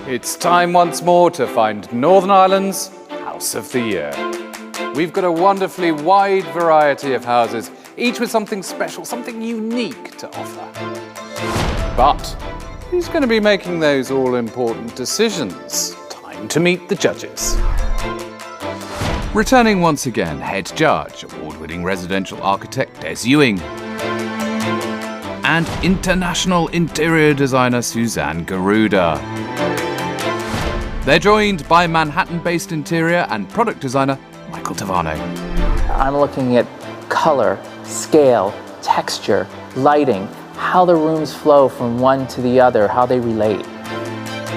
It's time once more to find Northern Ireland's House of the Year. We've got a wonderfully wide variety of houses, each with something special, something unique to offer. But who's going to be making those all-important decisions? Time to meet the judges. Returning once again, head judge, award-winning residential architect Des Ewing, and international interior designer Suzanne Garuda. They're joined by Manhattan-based interior and product designer Michael Tavano. I'm looking at color, scale, texture, lighting, how the rooms flow from one to the other, how they relate.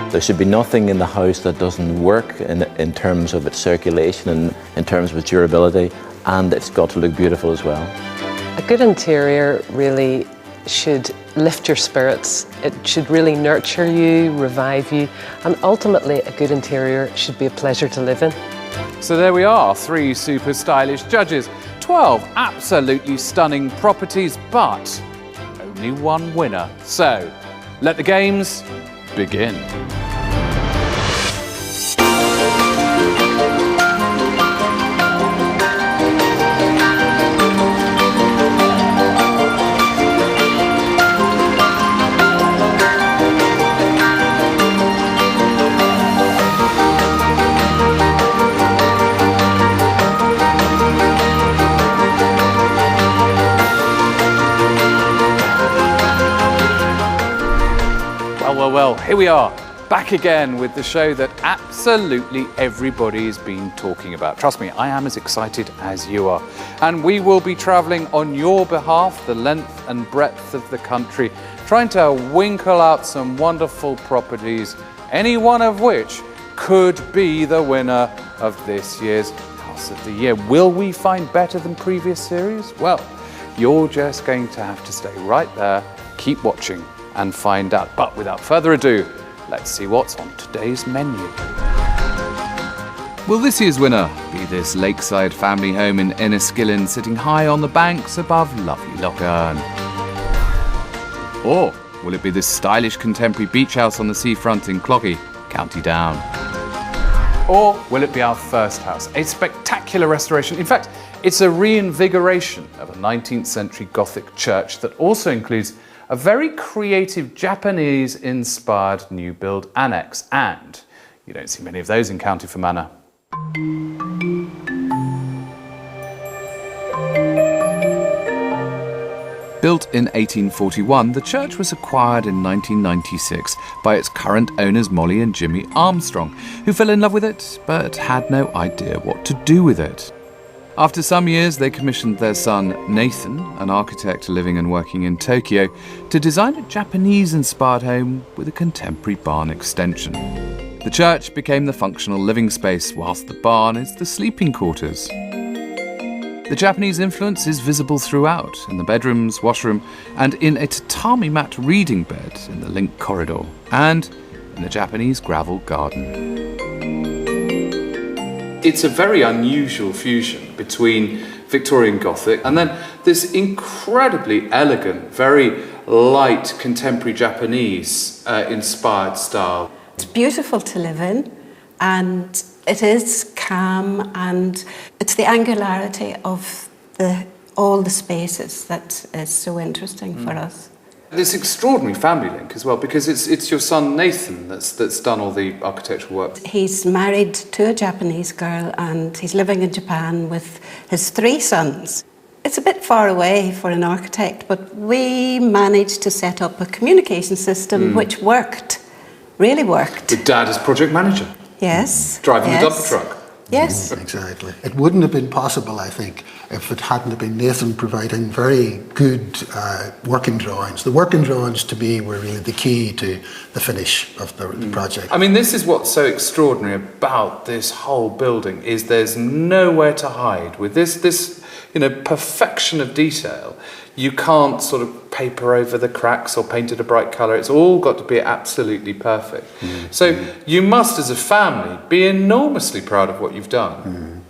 There should be nothing in the house that doesn't work in terms of its circulation and in terms of its durability, and it's got to look beautiful as well. A good interior really should lift your spirits. It should really nurture you, revive you, and ultimately a good interior should be a pleasure to live in. So there we are, 3 super stylish judges, 12 absolutely stunning properties, but only 1 winner. So let the games begin. Well, here we are, back again with the show that absolutely everybody's been talking about. Trust me, I am as excited as you are. And we will be travelling on your behalf the length and breadth of the country, trying to winkle out some wonderful properties, any one of which could be the winner of this year's House of the Year. Will we find better than previous series? Well, you're just going to have to stay right there, keep watching, and find out. But without further ado, let's see what's on today's menu. Will this year's winner be this lakeside family home in Enniskillen, sitting high on the banks above lovely Loch Earn? Or will it be this stylish contemporary beach house on the seafront in Cloggy, County Down? Or will it be our first house, a spectacular restoration? In fact, it's a reinvigoration of a 19th century Gothic church that also includes a very creative Japanese-inspired new build annex, and you don't see many of those in County Fermanagh. Built in 1841, the church was acquired in 1996 by its current owners Molly and Jimmy Armstrong, who fell in love with it but had no idea what to do with it. After some years, they commissioned their son, Nathan, an architect living and working in Tokyo, to design a Japanese-inspired home with a contemporary barn extension. The church became the functional living space, whilst the barn is the sleeping quarters. The Japanese influence is visible throughout, in the bedrooms, washroom, and in a tatami mat reading bed in the link corridor, and in the Japanese gravel garden. It's a very unusual fusion between Victorian Gothic and then this incredibly elegant, very light contemporary Japanese inspired style. It's beautiful to live in, and it is calm, and it's the angularity of all the spaces that is so interesting for us. This extraordinary family link as well, because it's your son Nathan that's done all the architectural work. He's married to a Japanese girl and he's living in Japan with his 3 sons. It's a bit far away for an architect, but we managed to set up a communication system which worked, really worked. The dad is project manager. Yes. Driving the dump truck. Yes. Exactly. It wouldn't have been possible, I think, if it hadn't been Nathan providing very good working drawings. The working drawings, to me, were really the key to the finish of the project. I mean, this is what's so extraordinary about this whole building, is there's nowhere to hide. With this perfection of detail, you can't sort of paper over the cracks or paint it a bright colour. It's all got to be absolutely perfect. So you must, as a family, be enormously proud of what you've done.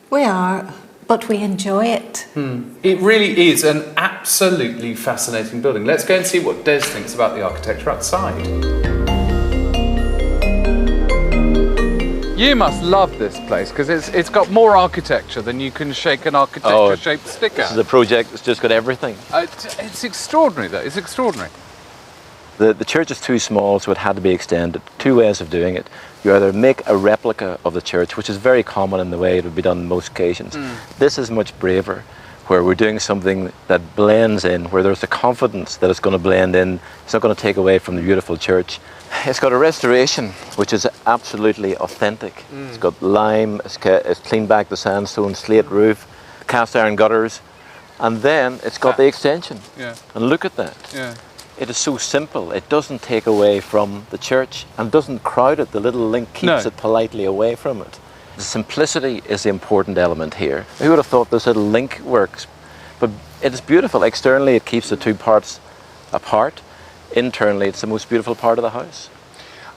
We are, but we enjoy it. It really is an absolutely fascinating building. Let's go and see what Des thinks about the architecture outside. You must love this place because it's got more architecture than you can shake an architecture-shaped stick This at. is a project that's just got everything. It's extraordinary, though. It's extraordinary. The church is too small, so it had to be extended. Two ways of doing it. You either make a replica of the church, which is very common in the way it would be done in most occasions. This is much braver, where we're doing something that blends in, where there's the confidence that it's going to blend in. It's not going to take away from the beautiful church. It's got a restoration, which is absolutely authentic. It's got lime, it's cleaned back the sandstone, slate roof, cast iron gutters, and then it's got the extension. Yeah. And look at that. Yeah. It is so simple. It doesn't take away from the church and doesn't crowd it. The little link keeps it politely away from it. The simplicity is the important element here. Who would have thought this little link works? But it is beautiful. Externally, it keeps the two parts apart. Internally, it's the most beautiful part of the house.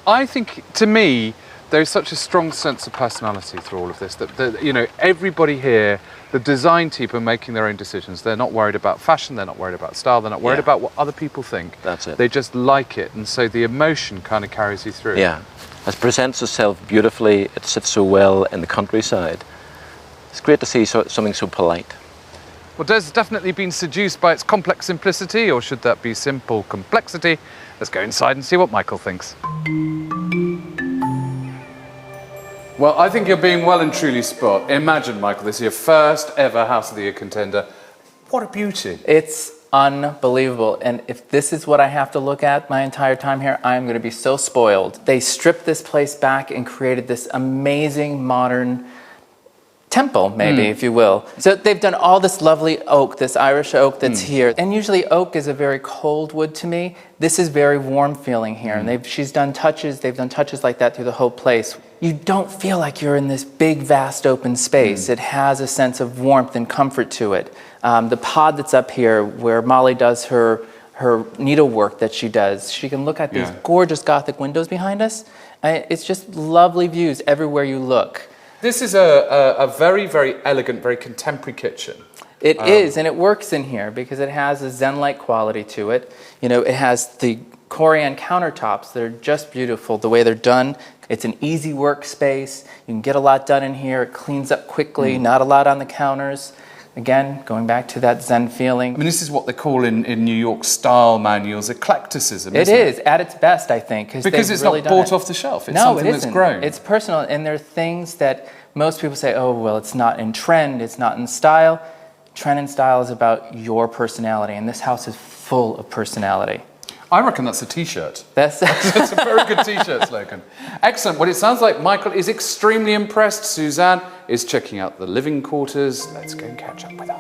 I think, to me, there's such a strong sense of personality through all of this that you know, everybody here, the design team are making their own decisions. They're not worried about fashion, they're not worried about style, they're not worried about what other people think. That's it. They just like it, and so the emotion kind of carries you through. Yeah. It presents itself beautifully. It sits so well in the countryside. It's great to see something so polite. Well, Des definitely been seduced by its complex simplicity, or should that be simple complexity? Let's go inside and see what Michael thinks. Well, I think you're being well and truly spot. Imagine, Michael, this is your first ever House of the Year contender. What a beauty. It's unbelievable. And if this is what I have to look at my entire time here, I'm going to be so spoiled. They stripped this place back and created this amazing modern temple, maybe, if you will. So they've done all this lovely oak, this Irish oak that's here. And usually oak is a very cold wood to me. This is very warm feeling here. And they've done touches like that through the whole place. You don't feel like you're in this big, vast open space. It has a sense of warmth and comfort to it. The pod that's up here where Molly does her needlework that she does, she can look at these gorgeous Gothic windows behind us. It's just lovely views everywhere you look. This is a very, very elegant, very contemporary kitchen. It is, and it works in here because it has a Zen-like quality to it. You know, it has the Corian countertops that are just beautiful, the way they're done. It's an easy workspace. You can get a lot done in here. It cleans up quickly, not a lot on the counters. Again, going back to that Zen feeling. I mean, this is what they call in New York style manuals eclecticism, It isn't it? is, at its best, I think. Because it's not bought off the shelf. It's something that's grown. It's personal, and there are things that most people say, oh, well, it's not in trend, it's not in style. Trend and style is about your personality, and this house is full of personality. I reckon that's a T-shirt. That's a very good T-shirt slogan. Excellent. Well, it sounds like Michael is extremely impressed. Suzanne is checking out the living quarters. Let's go and catch up with her.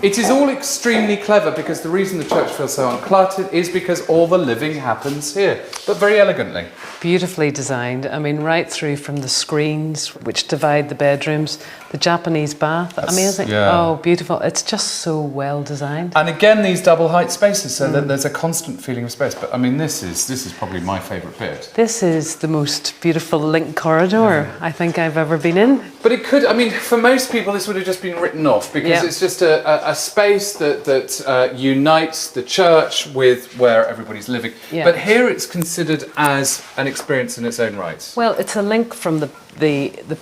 It is all extremely clever because the reason the church feels so uncluttered is because all the living happens here, but very elegantly. Beautifully designed. I mean, right through from the screens which divide the bedrooms, the Japanese bath. Amazing. Yeah. Oh, beautiful. It's just so well designed. And again, these double height spaces, so that there's a constant feeling of space. But I mean, this is probably my favourite bit. This is the most beautiful link corridor I think I've ever been in. But it could, I mean, for most people, this would have just been written off because it's just a space that unites the church with where everybody's living. Yeah. But here it's considered as an experience in its own right. Well, it's a link from the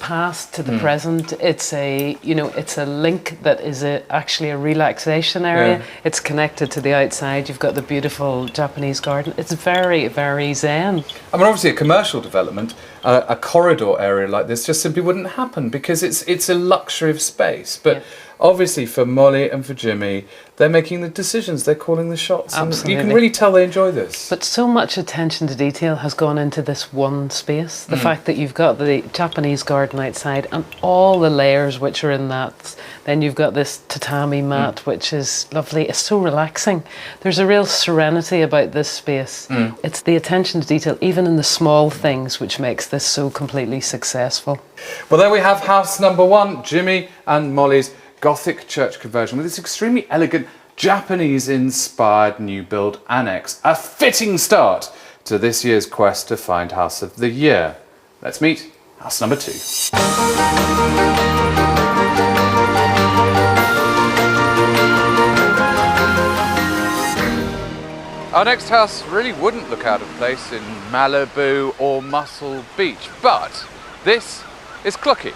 past to the present. It's a link that is actually a relaxation area. Yeah. It's connected to the outside. You've got the beautiful Japanese garden. It's very, very zen. I mean, obviously a commercial development, a corridor area like this just simply wouldn't happen because it's a luxury of space. But obviously for Molly and for Jimmy, they're making the decisions, they're calling the shots. Absolutely. And you can really tell they enjoy this. But so much attention to detail has gone into this one space. The fact that you've got the Japanese garden outside and all the layers which are in that. Then you've got this tatami mat, which is lovely. It's so relaxing. There's a real serenity about this space. It's the attention to detail, even in the small things, which makes this so completely successful. Well, there we have house number 1, Jimmy and Molly's Gothic church conversion with this extremely elegant Japanese-inspired new build annex. A fitting start to this year's quest to find House of the Year. Let's meet house number 2. Our next house really wouldn't look out of place in Malibu or Muscle Beach, but this is Clocky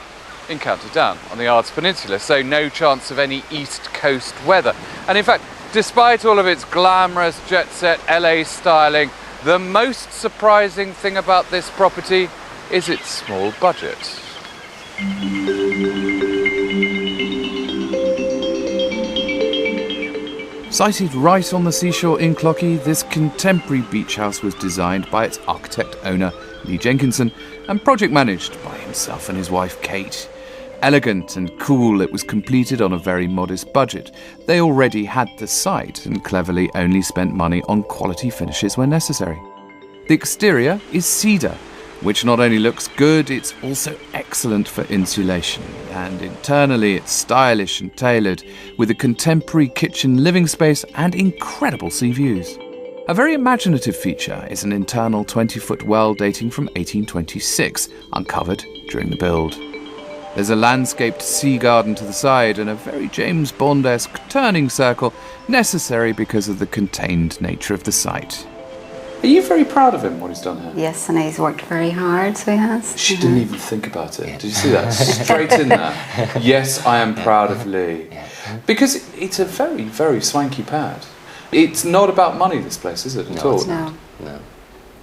in County Down on the Ards Peninsula, so no chance of any East Coast weather. And in fact, despite all of its glamorous jet-set LA styling, the most surprising thing about this property is its small budget. Sited right on the seashore in Clocky, this contemporary beach house was designed by its architect-owner Lee Jenkinson and project managed by himself and his wife Kate. Elegant and cool, it was completed on a very modest budget. They already had the site and cleverly only spent money on quality finishes where necessary. The exterior is cedar, which not only looks good, it's also excellent for insulation. And internally, it's stylish and tailored, with a contemporary kitchen living space and incredible sea views. A very imaginative feature is an internal 20-foot well dating from 1826, uncovered during the build. There's a landscaped sea garden to the side and a very James Bond-esque turning circle, necessary because of the contained nature of the site. Are you very proud of him, what he's done here? Yes, and he's worked very hard, so he has. She didn't even think about it. Did you see that? Straight in there. Yes, I am proud of Lee. Because it's a very, very swanky pad. It's not about money, this place, is it, at all? No. No.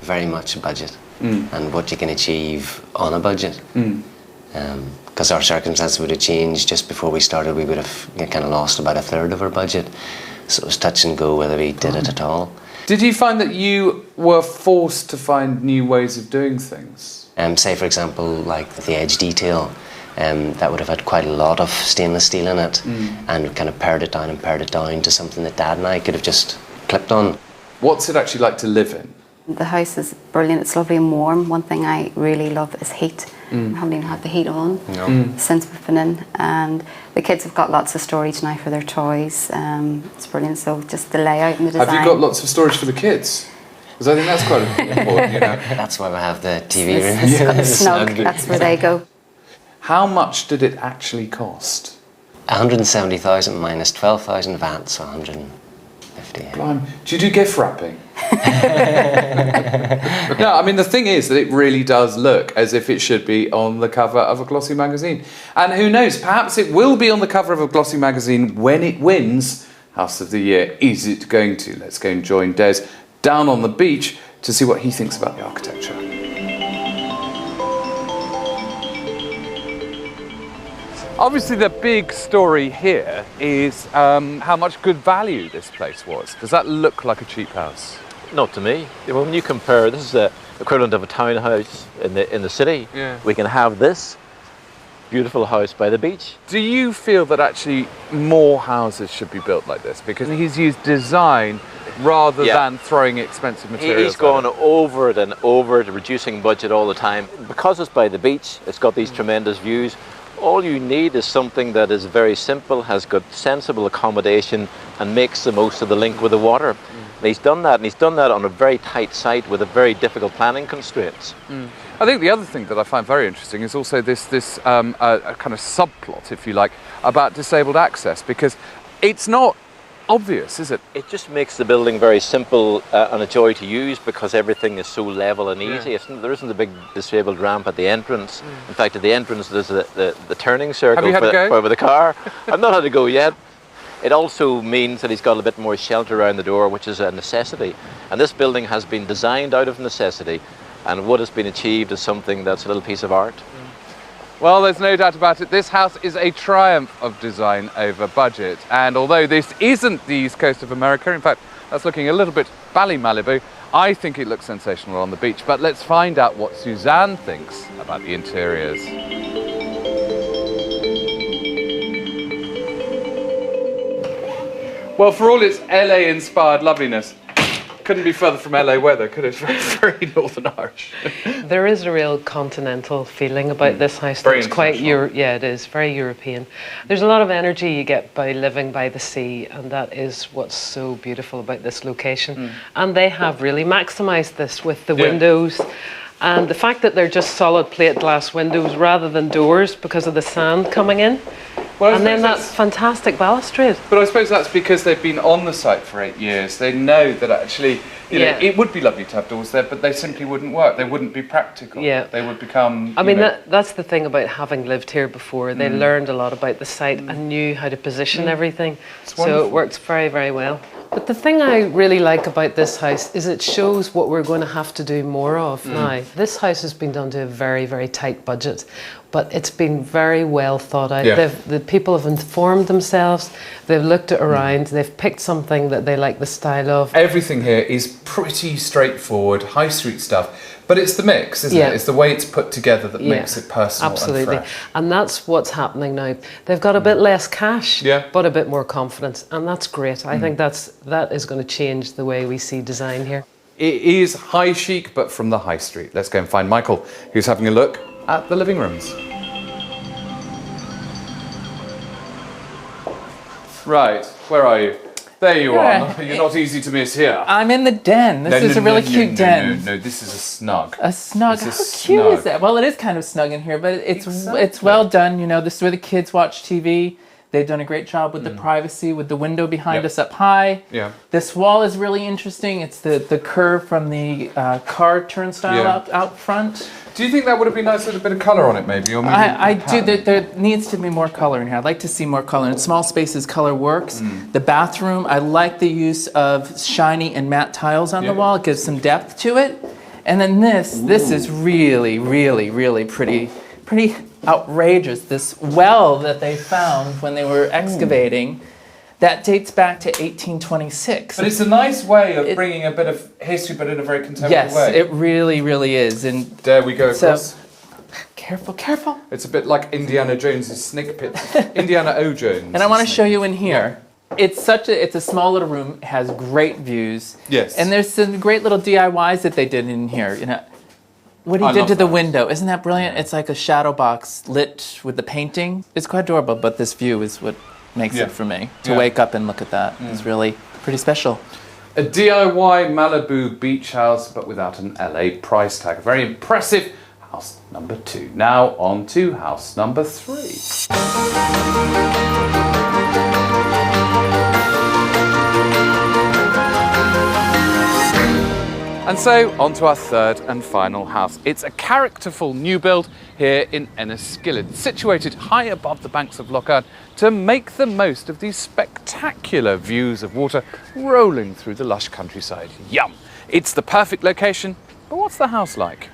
Very much a budget. And what you can achieve on a budget. Because our circumstances would have changed just before we started. We would have kind of lost about a third of our budget. So it was touch and go whether we did it at all. Did you find that you were forced to find new ways of doing things? Say, for example, like the edge detail, that would have had quite a lot of stainless steel in it, and we kind of pared it down to something that Dad and I could have just clipped on. What's it actually like to live in? The house is brilliant. It's lovely and warm. One thing I really love is heat. I haven't even had the heat on since we've been in. And the kids have got lots of storage now for their toys. It's brilliant. So just the layout and the design. Have you got lots of storage for the kids? Because I think that's quite important, you know. That's why we have the TV room. It's got the snug. That's where they go. How much did it actually cost? 170,000 minus 12,000 VAT, so 150. Do you do gift wrapping? No, I mean, the thing is that it really does look as if it should be on the cover of a glossy magazine. And who knows, perhaps it will be on the cover of a glossy magazine when it wins House of the Year. Is it going to? Let's go and join Des down on the beach to see what he thinks about the architecture. Obviously, the big story here is how much good value this place was. Does that look like a cheap house? Not to me. When you compare, this is the equivalent of a townhouse in the city. Yeah. We can have this beautiful house by the beach. Do you feel that actually more houses should be built like this? Because he's used design rather than throwing expensive materials. He's gone over it and over it, reducing budget all the time. Because it's by the beach, it's got these tremendous views. All you need is something that is very simple, has got sensible accommodation and makes the most of the link with the water. And he's done that, and he's done that on a very tight site with a very difficult planning constraints. I think the other thing that I find very interesting is also this kind of subplot, if you like, about disabled access, because it's not obvious, is it? It just makes the building very simple and a joy to use because everything is so level and easy. There isn't a big disabled ramp at the entrance. In fact, at the entrance there's the turning circle for the car. I've not had to go yet. It also means that he's got a bit more shelter around the door, which is a necessity. And this building has been designed out of necessity, and what has been achieved is something that's a little piece of art. Well, there's no doubt about it. This house is a triumph of design over budget. And although this isn't the east coast of America, in fact, that's looking a little bit Malibu, I think it looks sensational on the beach. But let's find out what Suzanne thinks about the interiors. Well, for all its LA-inspired loveliness, couldn't be further from LA weather, could it? Very Northern Irish. There is a real continental feeling about this house. Very It's quite it is very European. There's a lot of energy you get by living by the sea, and that is what's so beautiful about this location. And they have really maximised this with the windows, and the fact that they're just solid plate glass windows rather than doors because of the sand coming in. Well, I and then suppose that that's- fantastic balustrade. But I suppose that's because they've been on the site for 8 years. They know that actually, you know, Yeah. it would be lovely to have doors there, but they simply wouldn't work. They wouldn't be practical. Yeah. They would become. I you mean, know, that's the thing about having lived here before. They learned a lot about the site and knew how to position everything. So wonderful. it works very, very well. But the thing I really like about this house is it shows what we're going to have to do more of now. This house has been done to a very, very tight budget, but it's been very well thought out. Yeah. The people have informed themselves, they've looked it around, they've picked something that they like the style of. Everything here is pretty straightforward, high street stuff, but it's the mix, isn't Yeah. it? It's the way it's put together that makes it personal absolutely. and fresh. And that's what's happening now. They've got a bit less cash, Yeah. but a bit more confidence, and that's great. I think that is going to change the way we see design here. It is high chic, but from the high street. Let's go and find Michael, who's having a look at the living rooms. Right, where are you? There you Yeah. are. You're not easy to miss here. I'm in the den. This is a really cute den. No, this is a snug. A snug. This How is cute snug. is that? Well, it is kind of snug in here, but it's Exactly. well done. You know, this is where the kids watch TV. They've done a great job with the privacy, with the window behind Yep. us up high. Yeah. This wall is really interesting. It's the curve from the car turnstile Yeah. out front. Do you think that would have been nice with a bit of colour on it, maybe? Or maybe I a do. pattern? There needs to be more color in here. I'd like to see more color. In small spaces, color works. The bathroom, I like the use of shiny and matte tiles on Yeah. the wall. It gives some depth to it. And then this is really, really, really pretty outrageous. This well that they found when they were excavating, that dates back to 1826. But it's a nice way of It- bringing a bit of history, but in a very contemporary yes, way. it really, really is. And There we go So- across. careful, careful. It's a bit like Indiana Jones's snake pit. Indiana O. Jones. And I want to show you in here. It's a small little room. It has great views. Yes. And there's some great little DIYs that they did in here. You know, what he I did love to the that. window. Isn't that brilliant? It's like a shadow box lit with the painting. It's quite adorable, but this view is what makes Yeah. it for me. To Yeah. wake up and look at that is really pretty special. A DIY Malibu beach house, but without an LA price tag. A very impressive house number 2. Now on to house number 3. And so, on to our third and final house. It's a characterful new build here in Enniskillen, situated high above the banks of Loch Earn to make the most of these spectacular views of water rolling through the lush countryside. Yum! It's the perfect location, but what's the house like?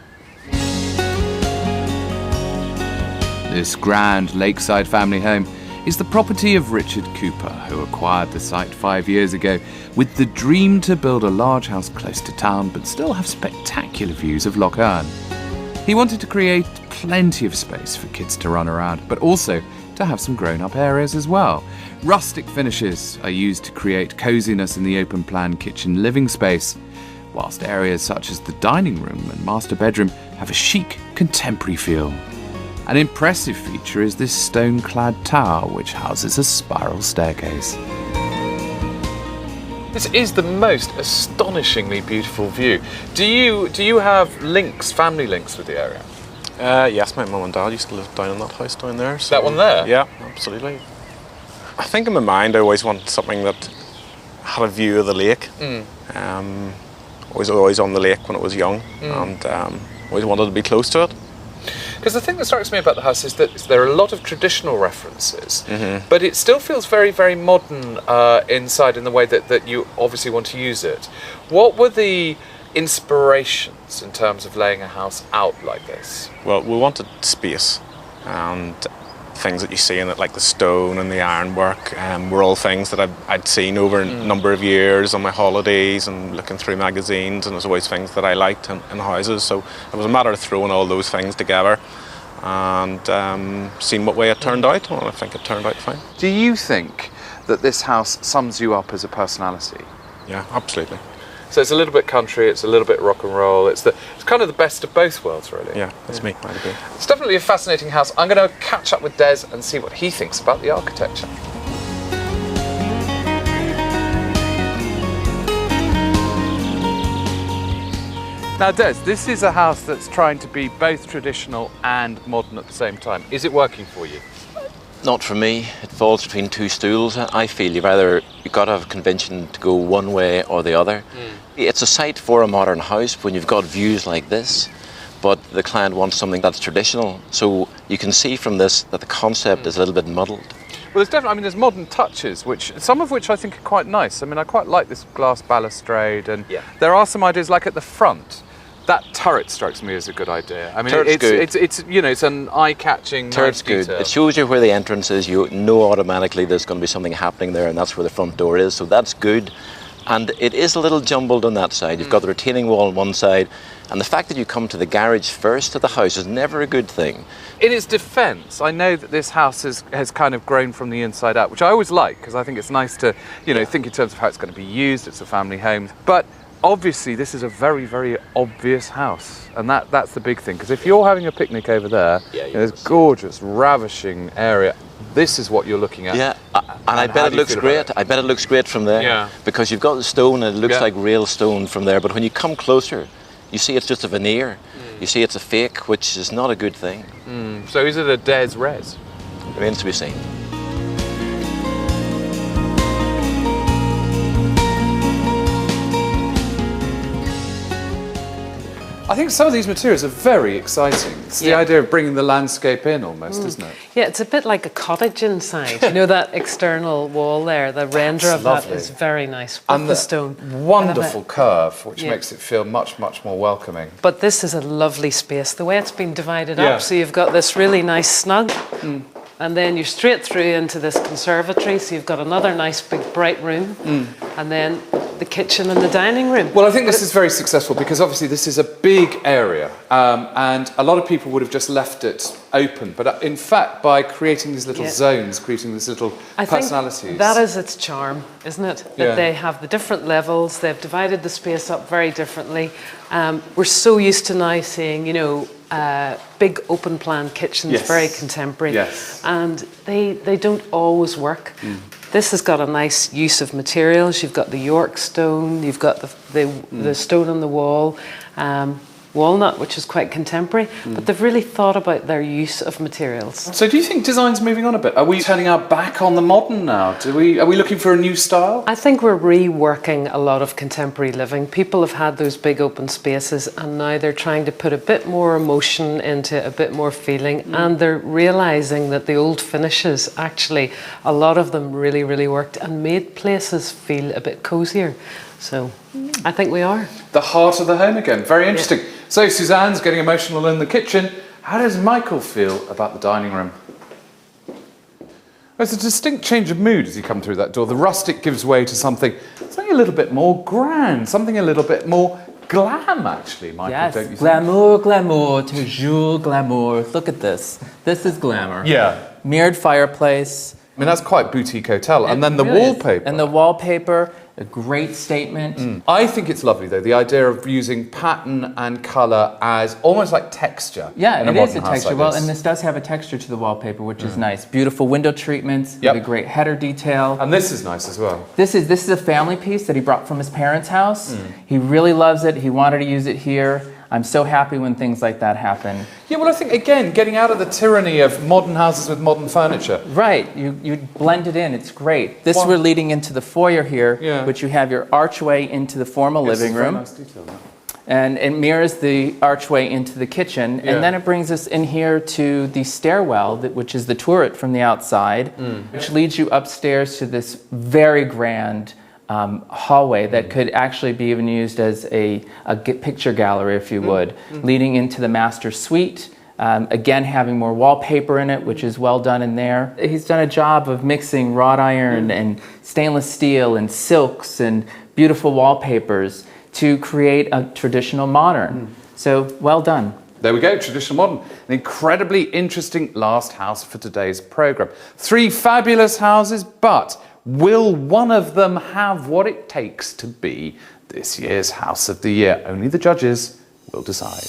This grand lakeside family home is the property of Richard Cooper, who acquired the site 5 years ago with the dream to build a large house close to town but still have spectacular views of Loch Earn. He wanted to create plenty of space for kids to run around, but also to have some grown-up areas as well. Rustic finishes are used to create coziness in the open-plan kitchen living space, whilst areas such as the dining room and master bedroom have a chic, contemporary feel. An impressive feature is this stone-clad tower, which houses a spiral staircase. This is the most astonishingly beautiful view. Do you have links, family links with the area? Yes, my mum and dad used to live down in that house down there. So, That one there? Yeah, absolutely. I think in my mind I always wanted something that had a view of the lake. Always on the lake when it was young, and always wanted to be close to it. Because the thing that strikes me about the house is that there are a lot of traditional references, but it still feels very, very modern inside in the way that you obviously want to use it. What were the inspirations in terms of laying a house out like this? Well, we wanted space, and things that you see in it, like the stone and the ironwork, were all things that I'd seen over a number of years on my holidays and looking through magazines, and there's always things that I liked in houses. So it was a matter of throwing all those things together and seeing what way it turned out, and I think it turned out fine. Do you think that this house sums you up as a personality? Yeah, absolutely. So it's a little bit country, it's a little bit rock and roll, it's kind of the best of both worlds, really. Yeah, that's me. I'd agree. It's definitely a fascinating house. I'm going to catch up with Des and see what he thinks about the architecture. Now, Des, this is a house that's trying to be both traditional and modern at the same time. Is it working for you? Not for me. It falls between two stools. I feel you've got to have a convention to go one way or the other. It's a site for a modern house when you've got views like this, but the client wants something that's traditional. So you can see from this that the concept is a little bit muddled. Well, there's definitely, there's modern touches, some of which I think are quite nice. I quite like this glass balustrade, and there are some ideas, like at the front. That turret strikes me as a good idea. Turret's good. It's an eye-catching, Turret's nice good. detail. It shows you where the entrance is. You know automatically there's going to be something happening there, and that's where the front door is. So that's good. And it is a little jumbled on that side. You've got the retaining wall on one side, and the fact that you come to the garage first of the house is never a good thing. In its defence, I know that this house has kind of grown from the inside out, which I always like, because I think it's nice to, think in terms of how it's going to be used. It's a family home. But obviously, this is a very, very obvious house, and that's the big thing. Because if you're having a picnic over there, there's gorgeous, ravishing area. This is what you're looking at. Yeah, and I bet it looks great. I bet it looks great from there. Yeah. Because you've got the stone, and it looks like real stone from there. But when you come closer, you see it's just a veneer. You see it's a fake, which is not a good thing. So is it a des res? Remains to be seen. I think some of these materials are very exciting. It's the idea of bringing the landscape in almost, isn't it? Yeah, it's a bit like a cottage inside. That external wall there, the render of that is very nice with and the stone. Wonderful curve, which makes it feel much, much more welcoming. But this is a lovely space. The way it's been divided up, so you've got this really nice snug, and then you're straight through into this conservatory, so you've got another nice big bright room, and then the kitchen and the dining room. Well, I think this is very successful because obviously this is a big area, and a lot of people would have just left it open. But in fact, by creating these little zones, creating these little personalities. Think that is its charm, isn't it? That they have the different levels, they've divided the space up very differently. We're so used to now seeing, big open plan kitchens, very contemporary. And they don't always work. This has got a nice use of materials. You've got the York stone, you've got the stone on the wall, walnut, which is quite contemporary, but they've really thought about their use of materials. So do you think design's moving on a bit? Are we turning our back on the modern now? Are we looking for a new style? I think we're reworking a lot of contemporary living. People have had those big open spaces, and now they're trying to put a bit more emotion into a bit more feeling, and they're realising that the old finishes, actually, a lot of them really, really worked and made places feel a bit cosier. So I think we are. The heart of the home again. Very interesting. So Suzanne's getting emotional in the kitchen. How does Michael feel about the dining room? There's a distinct change of mood as you come through that door. The rustic gives way to something a little bit more grand, something a little bit more glam, actually, Michael, don't you think? Glamour, glamour, toujours glamour. Look at this. This is glamour. Yeah. Mirrored fireplace. That's quite boutique hotel. And then the wallpaper. And the wallpaper, a great statement. I think it's lovely, though, the idea of using pattern and colour as almost like texture. Yeah, in it is a texture. Like and this does have a texture to the wallpaper, which is nice. Beautiful window treatments, with a great header detail. And this is nice as well. This is a family piece that he brought from his parents' house. He really loves it. He wanted to use it here. I'm so happy when things like that happen. Yeah, well, I think, again, getting out of the tyranny of modern houses with modern furniture. Right, you blend it in, it's great. We're leading into the foyer here, which you have your archway into the formal living room. Nice detail, and it mirrors the archway into the kitchen. And then it brings us in here to the stairwell, which is the turret from the outside, which leads you upstairs to this very grand hallway that could actually be even used as a picture gallery, if you would, leading into the master suite. Again, having more wallpaper in it, which is well done in there. He's done a job of mixing wrought iron and stainless steel and silks and beautiful wallpapers to create a traditional modern. So, well done. There we go, traditional modern. An incredibly interesting last house for today's programme. 3 fabulous houses, but will one of them have what it takes to be this year's House of the Year? Only the judges will decide.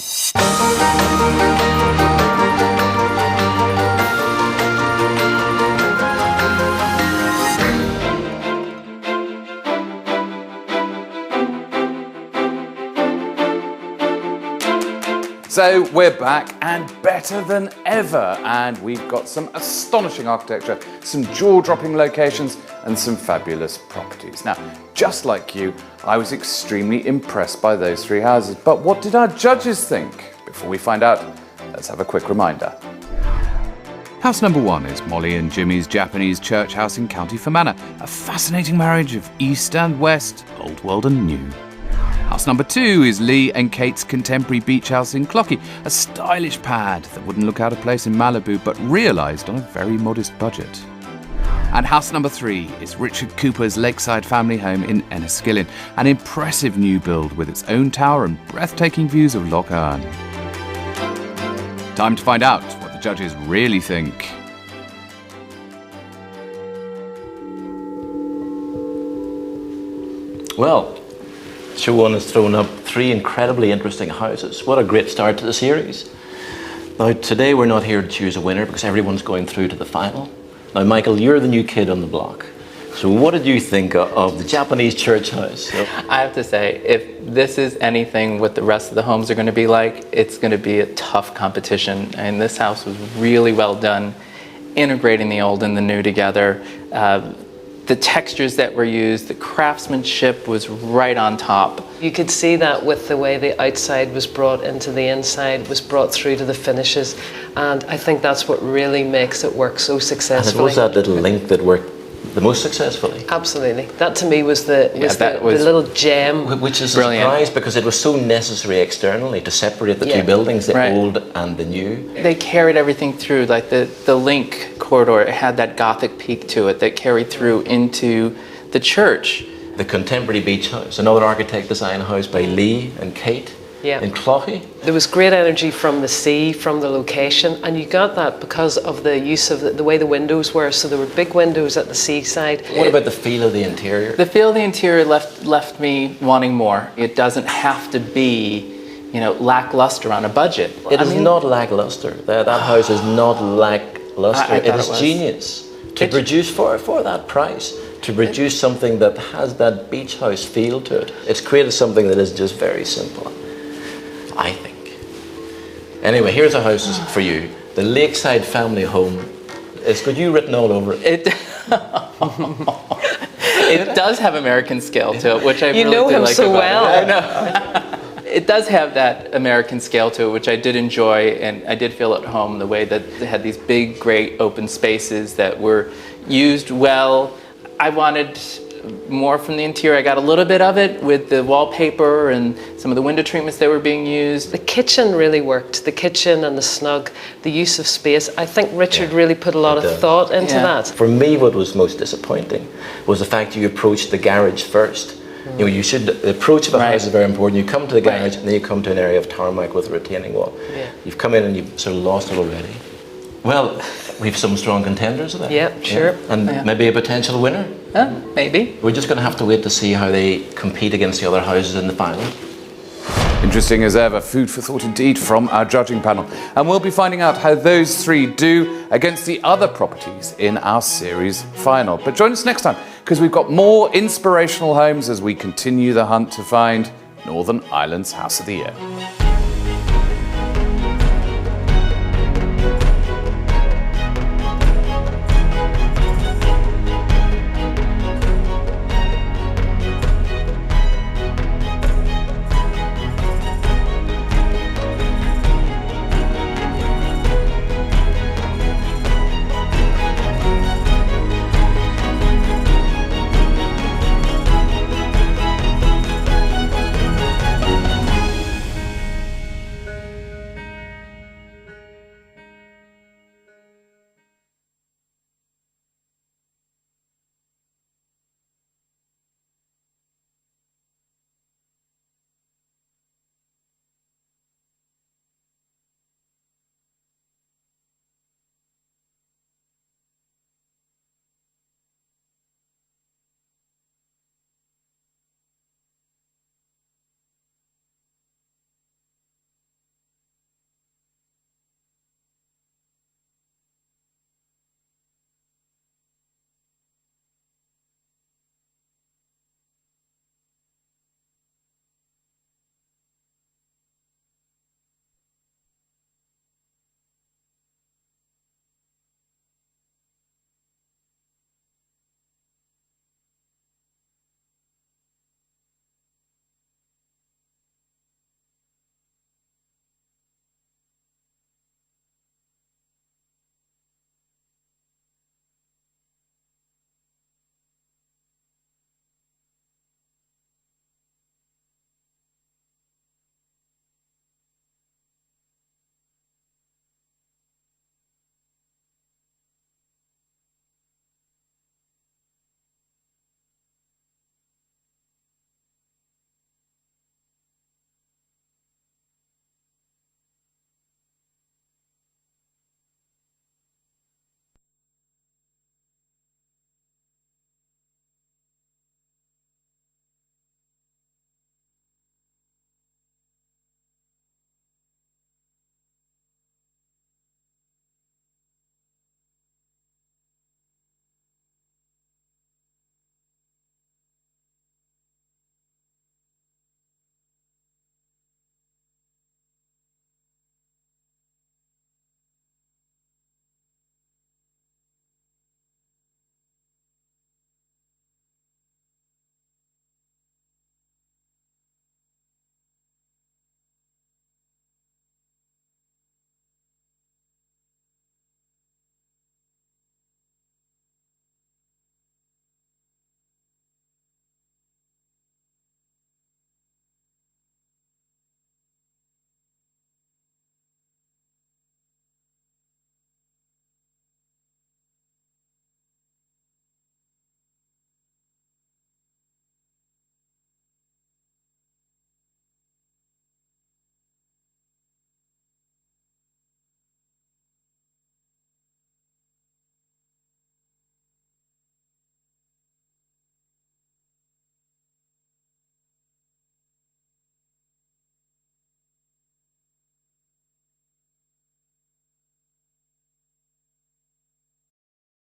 So we're back and better than ever, and we've got some astonishing architecture, some jaw-dropping locations and some fabulous properties. Now, just like you, I was extremely impressed by those three houses, but what did our judges think? Before we find out, let's have a quick reminder. House number 1 is Molly and Jimmy's Japanese church house in County Fermanagh, a fascinating marriage of East and West, Old World and New. House number 2 is Lee and Kate's contemporary beach house in Clochey, a stylish pad that wouldn't look out of place in Malibu but realised on a very modest budget. And house number 3 is Richard Cooper's lakeside family home in Enniskillen, an impressive new build with its own tower and breathtaking views of Loch Earn. Time to find out what the judges really think. Well, Show 1 has thrown up 3 incredibly interesting houses. What a great start to the series. Now, today we're not here to choose a winner because everyone's going through to the final. Now, Michael, you're the new kid on the block. So what did you think of the Japanese church house? I have to say, if this is anything what the rest of the homes are going to be like, it's going to be a tough competition. And this house was really well done, integrating the old and the new together. The textures that were used, the craftsmanship was right on top. You could see that with the way the outside was brought into the inside, was brought through to the finishes, and I think that's what really makes it work so successfully. And it was that little link that worked the most successfully. Absolutely. That to me was the little gem. Which is brilliant. A surprise because it was so necessary externally to separate the two buildings, the old and the new. They carried everything through, like the link corridor, it had that Gothic peak to it that carried through into the church. The contemporary beach house, another architect design house by Lee and Kate in Clochey. There was great energy from the sea, from the location, and you got that because of the use of the way the windows were. So there were big windows at the seaside. What about the feel of the interior? The feel of the interior left me wanting more. It doesn't have to be, lackluster on a budget. It is not lackluster. That house is not lackluster. It is genius to produce for that price. To produce something that has that beach house feel to it. It's created something that is just very simple, I think. Anyway, here's a house for you. The Lakeside Family Home. It's got you written all over it. It does have American scale to it, which I really do like. You know him so well. I know. It does have that American scale to it, which I did enjoy, and I did feel at home the way that it had these big, great open spaces that were used well. I wanted more from the interior. I got a little bit of it with the wallpaper and some of the window treatments that were being used. The kitchen really worked. The kitchen and the snug, the use of space. I think Richard really put a lot of thought into that. For me, what was most disappointing was the fact you approached the garage first. The approach of a house is very important. You come to the garage and then you come to an area of tarmac with a retaining wall. Yeah. You've come in and you've sort of lost it already. Well, we've some strong contenders there. Yeah, sure. And maybe a potential winner. Maybe. We're just going to have to wait to see how they compete against the other houses in the final. Interesting as ever, food for thought indeed from our judging panel. And we'll be finding out how those 3 do against the other properties in our series final. But join us next time, because we've got more inspirational homes as we continue the hunt to find Northern Ireland's House of the Year.